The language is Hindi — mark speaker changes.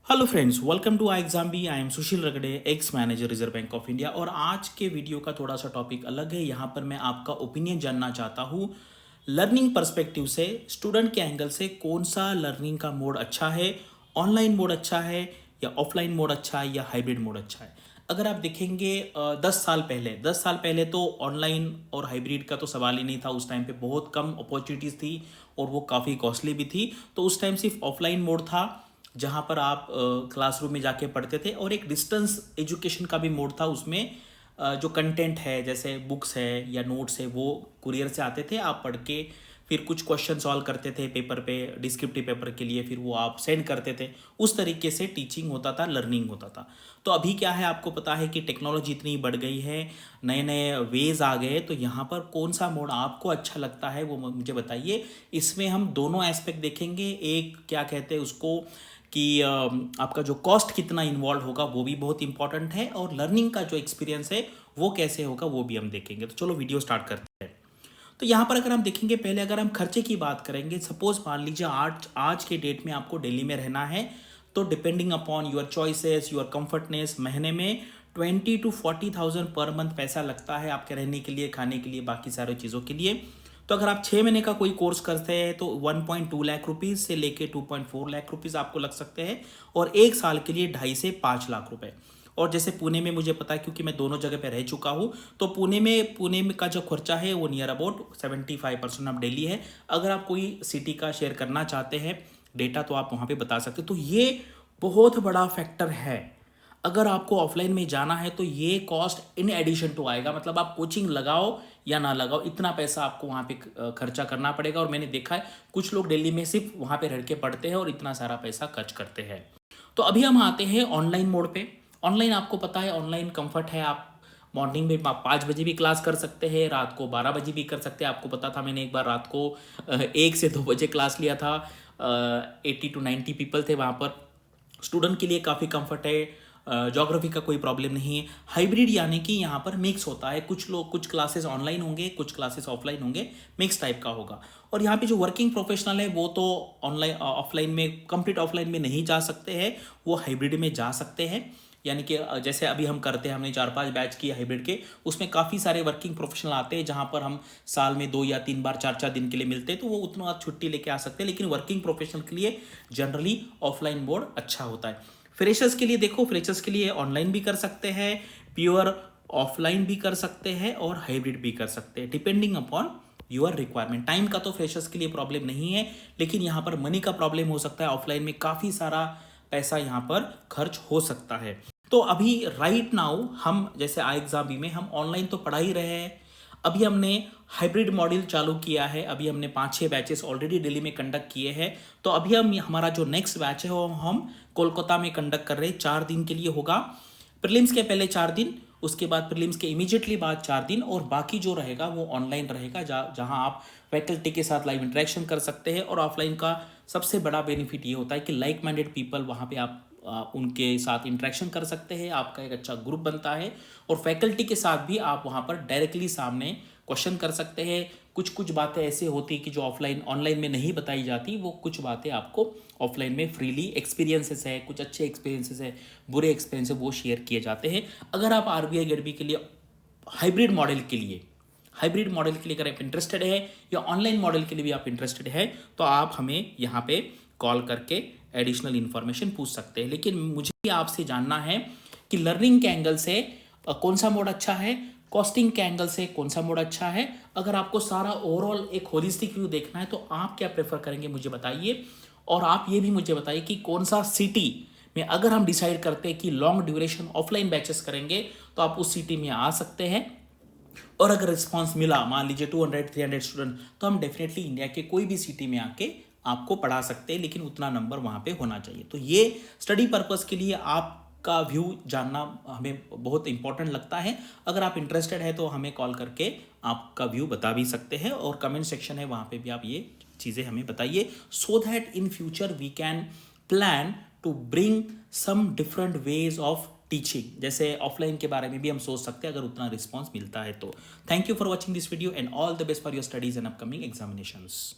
Speaker 1: Hello friends, welcome to ixamBee. I am Sushil Ragade, ex manager Reserve Bank of India. और आज के वीडियो का थोड़ा सा टॉपिक अलग है। यहाँ पर मैं आपका ओपिनियन जानना चाहता हूँ लर्निंग पर्सपेक्टिव से, स्टूडेंट के एंगल से कौन सा लर्निंग का मोड अच्छा है। ऑनलाइन मोड अच्छा है या ऑफलाइन मोड अच्छा है या हाइब्रिड मोड अच्छा है। अगर आप देखेंगे 10 साल पहले तो ऑनलाइन और हाइब्रिड का तो सवाल ही नहीं था। उस टाइम पे बहुत कम अपॉर्चुनिटीज़ थी और वो काफ़ी कॉस्टली भी थी। तो उस टाइम सिर्फ ऑफलाइन मोड था जहाँ पर आप क्लासरूम में जाके पढ़ते थे, और एक डिस्टेंस एजुकेशन का भी मोड था। उसमें जो कंटेंट है जैसे बुक्स है या नोट्स है वो कुरियर से आते थे, आप पढ़ के फिर कुछ क्वेश्चन सॉल्व करते थे पेपर पे, डिस्क्रिप्टिव पेपर के लिए, फिर वो आप सेंड करते थे। उस तरीके से टीचिंग होता था, लर्निंग होता था। तो अभी क्या है, आपको पता है कि टेक्नोलॉजी इतनी बढ़ गई है, नए नए वेज आ गए। तो यहाँ पर कौन सा मोड आपको अच्छा लगता है वो मुझे बताइए। इसमें हम दोनों एस्पेक्ट देखेंगे। एक क्या कहते हैं उसको कि आपका जो कॉस्ट कितना इन्वॉल्व होगा वो भी बहुत इंपॉर्टेंट है, और लर्निंग का जो एक्सपीरियंस है वो कैसे होगा वो भी हम देखेंगे। तो चलो वीडियो स्टार्ट करते हैं। तो यहाँ पर अगर हम देखेंगे, पहले अगर हम खर्चे की बात करेंगे, सपोज मान लीजिए आज के डेट में आपको दिल्ली में रहना है, तो depending upon your choices, your comfortness, महीने में 20 to 40,000 पर मंथ पैसा लगता है आपके रहने के लिए, खाने के लिए, बाकी सारी चीज़ों के लिए। तो अगर आप 6 महीने का कोई कोर्स करते हैं तो 1.2 लाख रुपीज़ से लेके 2.4 लाख रुपीज़ आपको लग सकते हैं, और एक साल के लिए 2.5 से 5 लाख रुपए। और जैसे पुणे में मुझे पता है क्योंकि मैं दोनों जगह पे रह चुका हूँ, तो पुणे में का जो खर्चा है वो नियर अबाउट 75% ऑफ दिल्ली है। अगर आप कोई सिटी का शेयर करना चाहते हैं डेटा तो आप वहाँ पे बता सकते हो। तो ये बहुत बड़ा फैक्टर है। अगर आपको ऑफलाइन में जाना है तो ये कॉस्ट इन एडिशन टू आएगा, मतलब आप कोचिंग लगाओ या ना लगाओ, इतना पैसा आपको वहाँ पे खर्चा करना पड़ेगा। और मैंने देखा है कुछ लोग दिल्ली में सिर्फ वहाँ पे रह के पढ़ते हैं और इतना सारा पैसा खर्च करते हैं। तो अभी हम आते हैं ऑनलाइन मोड पे। ऑनलाइन आपको पता है, ऑनलाइन कंफर्ट है। आप मॉर्निंग में आप 5 बजे भी क्लास कर सकते हैं, रात को 12 बजे भी कर सकते हैं। आपको पता था, मैंने एक बार रात को 1 से 2 बजे क्लास लिया था। 80 to 90 पीपल थे वहाँ पर। स्टूडेंट के लिए काफ़ी कंफर्ट है, जोग्राफी का कोई प्रॉब्लम नहीं है। हाइब्रिड यानी कि यहाँ पर मिक्स होता है, कुछ क्लासेस ऑनलाइन होंगे, कुछ क्लासेस ऑफलाइन होंगे, मिक्स टाइप का होगा। और यहाँ पे जो वर्किंग प्रोफेशनल है वो तो ऑनलाइन ऑफलाइन में, कंप्लीट ऑफलाइन में नहीं जा सकते हैं, वो हाइब्रिड में जा सकते हैं। यानी कि जैसे अभी हम करते हैं, हमने 4-5 बैच किए हाइब्रिड के, उसमें काफ़ी सारे वर्किंग प्रोफेशनल आते हैं जहाँ पर हम साल में 2 या 3 बार 4-4 दिन के लिए मिलते हैं, तो वो उतना छुट्टी लेके आ सकते हैं। लेकिन वर्किंग प्रोफेशनल के लिए जनरली ऑफलाइन मोड अच्छा होता है। फ्रेशर्स के लिए देखो, फ्रेशर्स के लिए ऑनलाइन भी कर सकते हैं, प्योर ऑफलाइन भी कर सकते हैं, और हाइब्रिड भी कर सकते हैं, depending upon your requirement. Time का तो फ्रेशर्स के लिए प्रॉब्लम नहीं है, लेकिन यहाँ पर मनी का प्रॉब्लम हो सकता है। ऑफलाइन में काफ़ी सारा पैसा यहाँ पर खर्च हो सकता है। तो अभी राइट नाउ हम जैसे आई एग्जाम बी में हम ऑनलाइन तो पढ़ा ही रहे हैं। अभी हमने हाइब्रिड मॉडल चालू किया है। अभी हमने 5-6 बैचेस ऑलरेडी दिल्ली में कंडक्ट किए हैं। तो अभी हमारा जो नेक्स्ट बैच है वो हम कोलकाता में कंडक्ट कर रहे हैं। 4 दिन के लिए होगा। प्रीलिम्स के पहले 4 दिन, उसके बाद प्रीलिम्स के इमीडिएटली बाद 4 दिन, और बाकी जो रहेगा वो ऑनलाइन रहेगा, जहां आप फैकल्टी के साथ लाइव इंटरेक्शन कर सकते हैं। और ऑफलाइन का सबसे बड़ा बेनिफिट ये होता है कि लाइक माइंडेड पीपल वहाँ पे आप उनके साथ इंटरेक्शन कर सकते हैं, आपका एक अच्छा ग्रुप बनता है। और फैकल्टी के साथ भी आप वहाँ पर डायरेक्टली सामने क्वेश्चन कर सकते हैं। कुछ कुछ बातें ऐसी होती कि जो ऑफलाइन ऑनलाइन में नहीं बताई जाती, वो कुछ बातें आपको ऑफलाइन में फ्रीली, एक्सपीरियंसेस है, कुछ अच्छे एक्सपीरियंसेस है, बुरे एक्सपीरियंस है, वो शेयर किए जाते हैं। अगर आप आरबीआई गेट बी के लिए हाइब्रिड मॉडल के लिए अगर आप इंटरेस्टेड है, या ऑनलाइन मॉडल के लिए भी आप इंटरेस्टेड है, तो आप हमें यहाँ पे कॉल करके एडिशनल इन्फॉर्मेशन पूछ सकते हैं। लेकिन मुझे आपसे जानना है कि लर्निंग के एंगल से कौन सा मोड अच्छा है, कॉस्टिंग के एंगल से कौन सा मोड अच्छा है। अगर आपको सारा ओवरऑल एक होलिस्टिक व्यू देखना है तो आप क्या प्रेफर करेंगे मुझे बताइए। और आप ये भी मुझे बताइए कि कौन सा सिटी में अगर हम डिसाइड करते हैं कि लॉन्ग ड्यूरेशन ऑफलाइन बैचेस करेंगे तो आप उस सिटी में आ सकते हैं। और अगर रिस्पांस मिला, मान लीजिए 200-300 स्टूडेंट, तो हम डेफिनेटली इंडिया के कोई भी सिटी में आके आपको पढ़ा सकते हैं, लेकिन उतना नंबर वहाँ पे होना चाहिए। तो ये स्टडी पर्पस के लिए आपका व्यू जानना हमें बहुत इंपॉर्टेंट लगता है। अगर आप इंटरेस्टेड है तो हमें कॉल करके आपका व्यू बता भी सकते हैं, और कमेंट सेक्शन है वहाँ पे भी आप ये चीज़ें हमें बताइए, so that in future we can plan to bring some different ways of teaching. जैसे ऑफलाइन के बारे में भी हम सोच सकते हैं अगर उतना रिस्पॉन्स मिलता है तो। Thank you for watching this video and all the best for your studies and upcoming examinations.